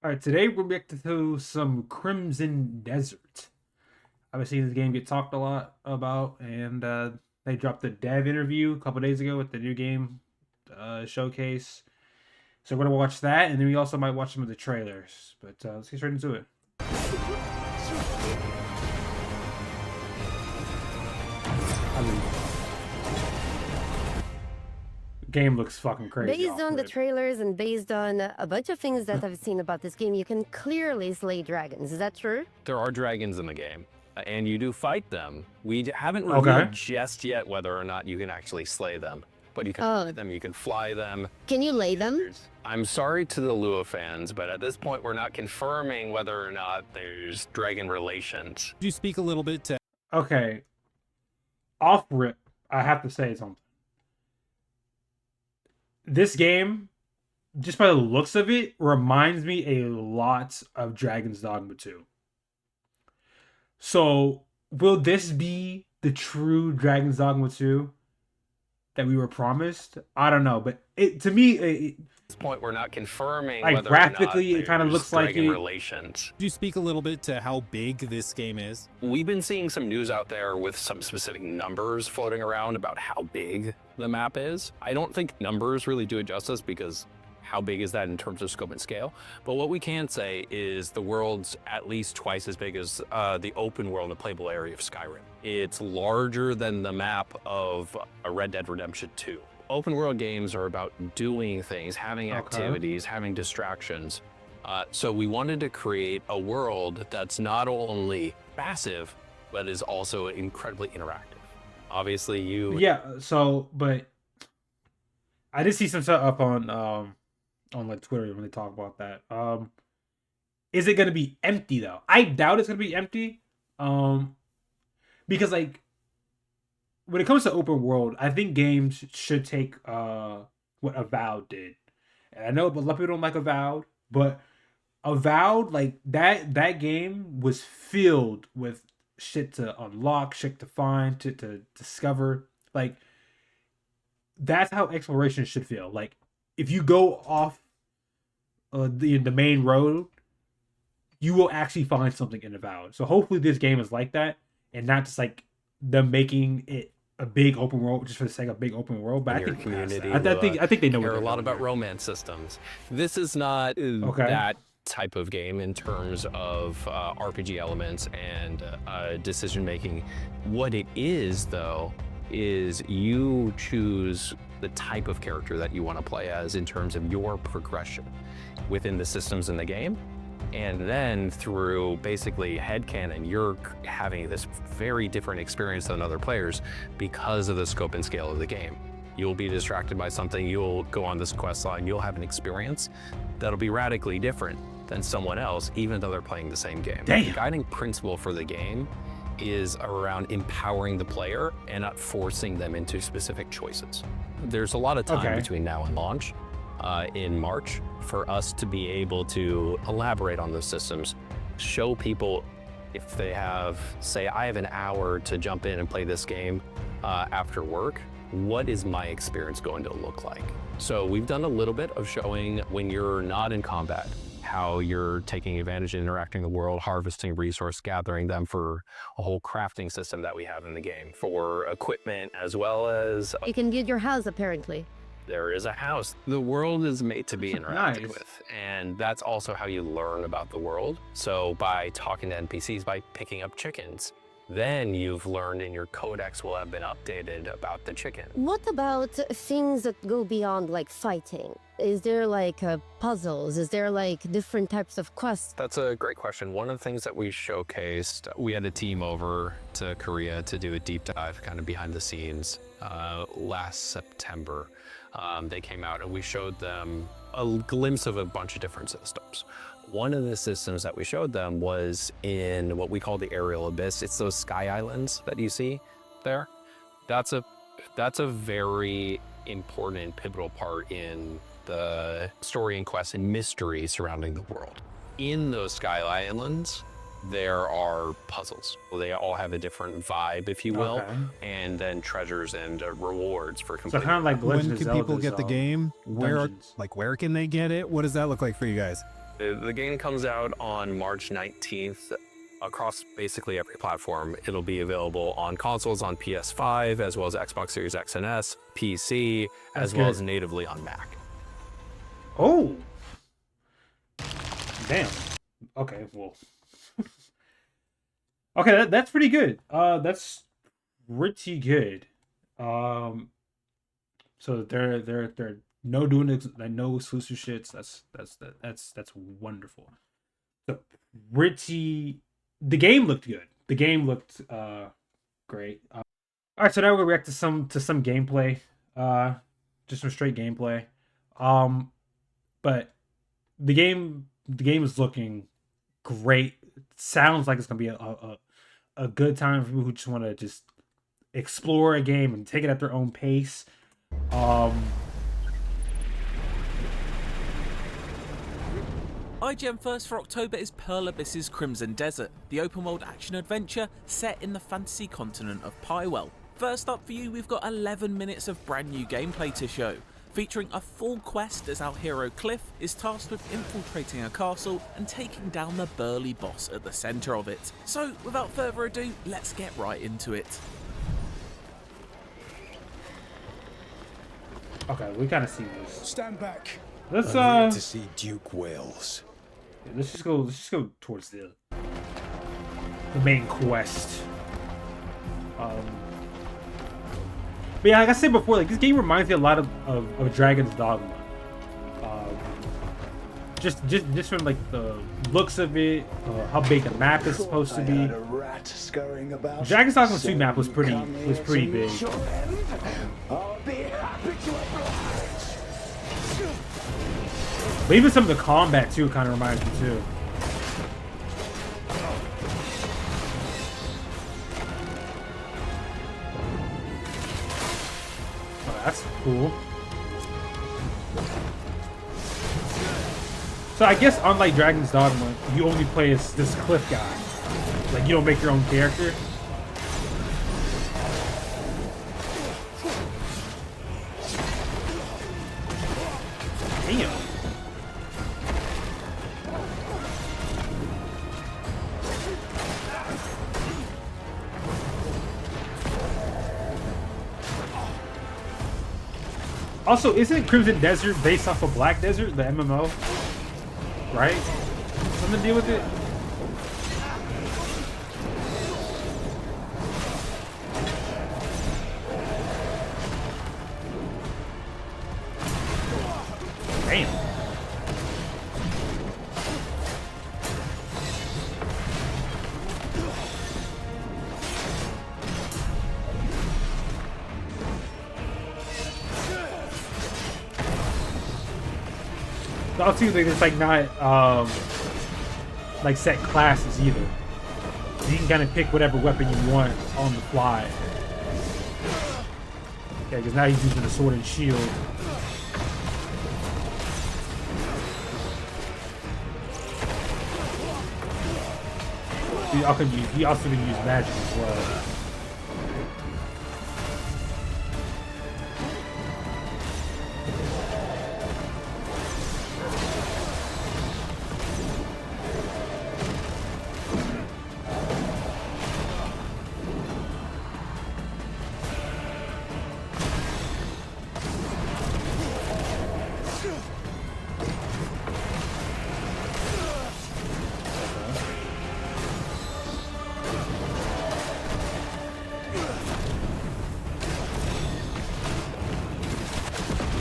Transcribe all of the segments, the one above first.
All right, today we're back to some Crimson Desert. I've seen this game get talked a lot about, and they dropped the dev interview a couple days ago with the new game showcase. So we're gonna watch that, and then we also might watch some of the trailers. But let's get straight into it. Game looks fucking crazy. Based on the trailers and based on a bunch of things that I've seen about this game, you can clearly slay dragons. Is that true? There are dragons in the game, and you do fight them. We haven't revealed just yet whether or not you can actually slay them, but you can slay them, you can fly them. Can you lay them? I'm sorry to the Lua fans, but at this point we're not confirming whether or not there's dragon relations. Could you speak a little bit to... Okay. Off rip, I have to say something. This game, just by the looks of it, reminds me a lot of Dragon's Dogma 2. So, will this be the true Dragon's Dogma 2 that we were promised? I don't know, but to me, at this point, we're not confirming like whether graphically, or not it kind of looks like relations. Could you speak a little bit to how big this game is? We've been seeing some news out there with some specific numbers floating around about how big the map is. I don't think numbers really do it justice because how big is that in terms of scope and scale? But what we can say is the world's at least twice as big as the open world and playable area of Skyrim. It's larger than the map of a Red Dead Redemption 2. Open world games are about doing things, having activities, having distractions. So we wanted to create a world that's not only massive, but is also incredibly interactive. Obviously Yeah, so, but I did see some stuff up on like Twitter when they talk about that. Is it gonna be empty though? I doubt it's gonna be empty. Because like when it comes to open world, I think games should take what Avowed did. And I know a lot of people don't like Avowed, but Avowed, like that game was filled with shit to unlock, shit to find, to discover. Like that's how exploration should feel. Like if you go off the main road, you will actually find something in Avowed. So hopefully this game is like that, and not just like them making it a big open world just for the sake of big open world. But I think community, I think they know care a lot about romance systems. This is not that type of game in terms of RPG elements and decision making. What it is though is you choose the type of character that you want to play as in terms of your progression within the systems in the game. And then through basically headcanon, you're having this very different experience than other players because of the scope and scale of the game. You'll be distracted by something, you'll go on this quest line, you'll have an experience that'll be radically different than someone else, even though they're playing the same game. Damn. The guiding principle for the game is around empowering the player and not forcing them into specific choices. There's a lot of time between now and launch in March for us to be able to elaborate on those systems, show people if they have, say, I have an hour to jump in and play this game after work, what is my experience going to look like? So we've done a little bit of showing when you're not in combat, how you're taking advantage of interacting in the world, harvesting resource, gathering them for a whole crafting system that we have in the game for equipment, as well as You can build your house, apparently. there is a house. The world is made to be interacted with, and that's also how you learn about the world. So by talking to NPCs, by picking up chickens, then you've learned and your codex will have been updated about the chicken. What about things that go beyond like fighting? Is there like puzzles? Is there like different types of quests? That's a great question. One of the things that we showcased, we had a team over to Korea to do a deep dive kind of behind the scenes last September. They came out and we showed them a glimpse of a bunch of different systems. One of the systems that we showed them was in what we call the aerial abyss. It's those sky islands that you see there. That's a very important and pivotal part in the story and quest and mystery surrounding the world. In those sky islands, there are puzzles. They all have a different vibe, if you will, and then treasures and rewards for completing. So kind of like when can people get the game? Where can they get it? What does that look like for you guys? The game comes out on March 19th across basically every platform. It'll be available on consoles on PS5, as well as Xbox Series X and S, PC, That's as well good. as natively on Mac. Oh, damn. Okay, well. Okay, that's pretty good. That's pretty good. So they're no doing no exclusive shits. That's wonderful. The pretty. The game looked good. The game looked great. All right, so now we'll react to some gameplay. Just some straight gameplay. But the game is looking great. It sounds like it's gonna be a good time for people who just want to just explore a game and take it at their own pace. IGN first for October is Pearl Abyss's Crimson Desert, the open-world action-adventure set in the fantasy continent of Pywell. First up for you, we've got 11 minutes of brand new gameplay to show, featuring a full quest as our hero Cliff is tasked with infiltrating a castle and taking down the burly boss at the centre of it. So, without further ado, let's get right into it. Okay, we kind of see this. Stand back. Let's I'm here to see Duke Wales. let's just go towards the main quest. But yeah, like I said before, like this game reminds me a lot of Dragon's Dogma. Just from like the looks of it, how big the map is supposed to be. A rat scurrying about. Dragon's Dogma 2 map was pretty big. I'll be happy to oblige. But even some of the combat too kind of reminds me too. Oh, that's cool. So I guess unlike Dragon's Dogma, you only play as this Cliff guy. Like you don't make your own character. Damn. Also, isn't Crimson Desert based off of Black Desert, the MMO? Right? Something to do with it? Damn. Also, like, it's like not like set classes either. You can kind of pick whatever weapon you want on the fly. Okay, because now he's using a sword and shield. He also can use magic as well.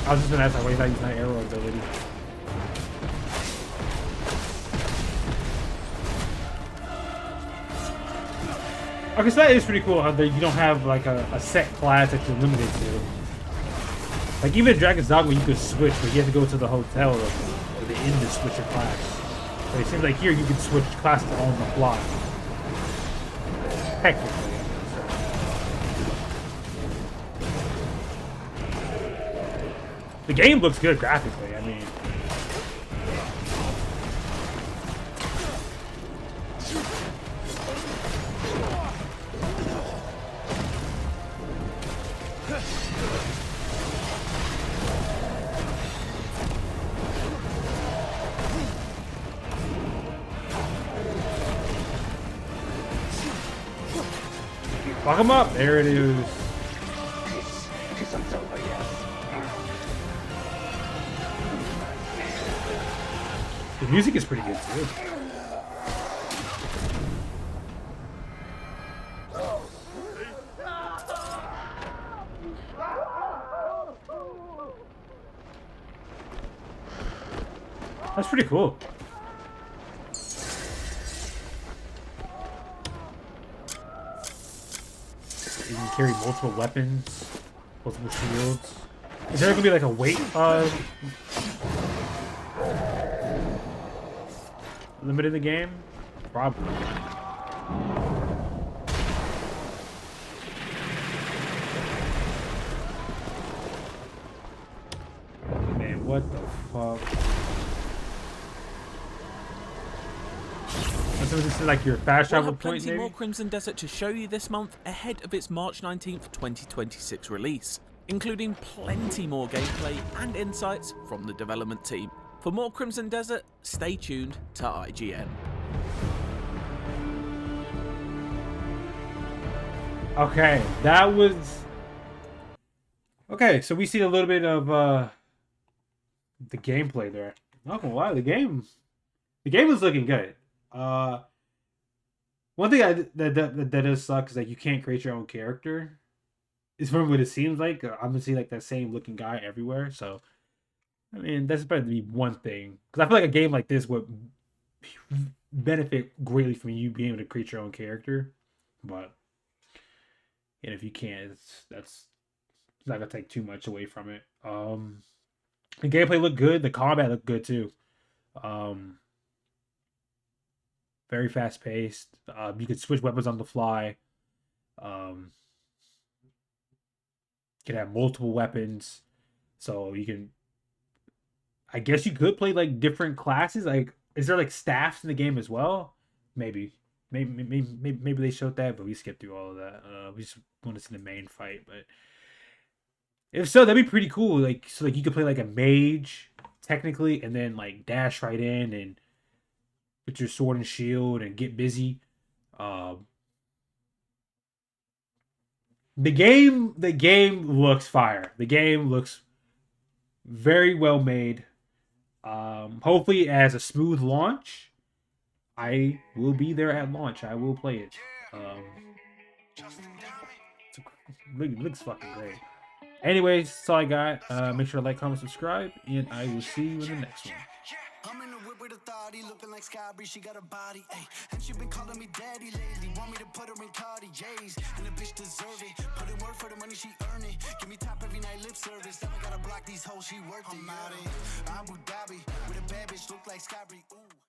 I was just gonna ask why he's not using that arrow ability. Okay, so that is pretty cool how you don't have like a set class that you're limited to. Like even in Dragon's Dogma you could switch, but you have to go to the hotel or the inn to switch your class. But it seems like here you can switch classes on the fly. Technically. The game looks good graphically, I mean. Fuck him up. There it is. This isn't over yet. The music is pretty good too. That's pretty cool. You can carry multiple weapons, multiple shields. Is there gonna be like a weight limit in the game? Probably. Man, what the fuck? So this is like your fast We'll travel have point, plenty maybe? more Crimson Desert to show you this month ahead of its March 19th, 2026 release, including plenty more gameplay and insights from the development team. For more Crimson Desert, stay tuned to IGN. Okay, that was... Okay, so we see a little bit of the gameplay there. Not gonna lie, the game is looking good. One thing that does suck is that you can't create your own character. It's from what it seems like. I'm gonna see like that same looking guy everywhere. So, I mean, that's better to be one thing. Because I feel like a game like this would benefit greatly from you being able to create your own character. But, and if you can't, that's not gonna take too much away from it. The gameplay looked good. The combat looked good too. Very fast paced. You could switch weapons on the fly. You can have multiple weapons, so you can. I guess you could play like different classes. Like, is there like staffs in the game as well? Maybe they showed that, but we skipped through all of that. We just want to see the main fight, but if so, that'd be pretty cool. Like, so like you could play like a mage technically, and then like dash right in and with your sword and shield and get busy. The game looks fire. The game looks very well made. Hopefully it has a smooth launch. I will be there at launch. I will play it. It looks fucking great. Anyways, that's all I got. Make sure to like, comment, subscribe, and I will see you in the next one. I'm in the whip with authority, looking like Skybree, she got a body, ayy. And she been calling me daddy lately, want me to put her in Cartiers. And the bitch deserve it, put in work for the money she earn it. Give me top every night, lip service, now I gotta block these hoes, she worth it. I'm out in Abu Dhabi, with a bad bitch, look like Skybree, ooh.